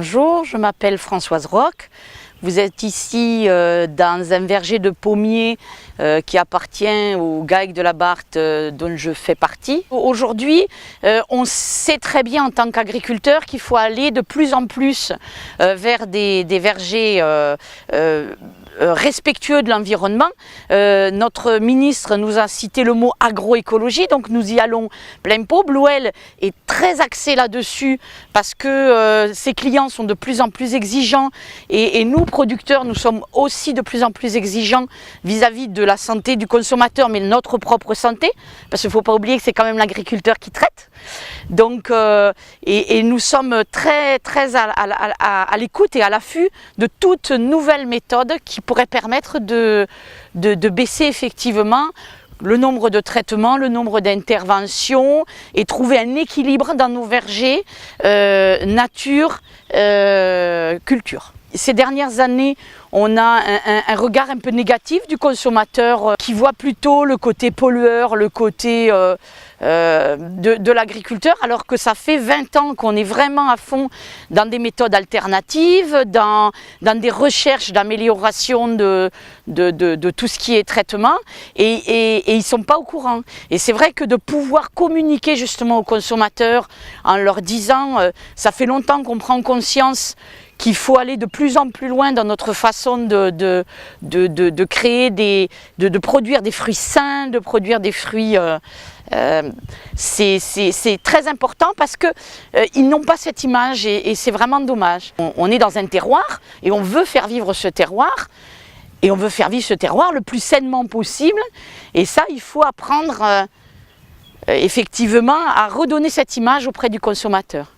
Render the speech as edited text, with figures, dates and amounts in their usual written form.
Bonjour, je m'appelle Françoise Roch. Vous êtes ici dans un verger de pommiers qui appartient au GAEC de la Barthe dont je fais partie. Aujourd'hui, on sait très bien en tant qu'agriculteur qu'il faut aller de plus en plus vers des vergers respectueux de l'environnement. Notre ministre nous a cité le mot agroécologie, donc nous y allons plein pot. Bluel est très axé là-dessus parce que ses clients sont de plus en plus exigeants et nous, producteurs, nous sommes aussi de plus en plus exigeants vis-à-vis de la santé du consommateur, mais de notre propre santé, parce qu'il ne faut pas oublier que c'est quand même l'agriculteur qui traite. Donc, et nous sommes très à l'écoute et à l'affût de toute nouvelle méthode qui pourrait permettre de baisser effectivement le nombre de traitements, le nombre d'interventions et trouver un équilibre dans nos vergers nature, culture. Ces dernières années, on a un regard un peu négatif du consommateur qui voit plutôt le côté pollueur, le côté de l'agriculteur, alors que ça fait 20 ans qu'on est vraiment à fond dans des méthodes alternatives, dans des recherches d'amélioration de tout ce qui est traitement, et ils ne sont pas au courant. Et c'est vrai que de pouvoir communiquer justement aux consommateurs en leur disant ça fait longtemps qu'on prend conscience qu'il faut aller de plus en plus loin dans notre façon de créer de produire des fruits sains, de produire des fruits. C'est très important parce qu'ils n'ont pas cette image et c'est vraiment dommage. On est dans un terroir et on veut faire vivre ce terroir et on veut faire vivre ce terroir le plus sainement possible, et ça, il faut apprendre effectivement à redonner cette image auprès du consommateur.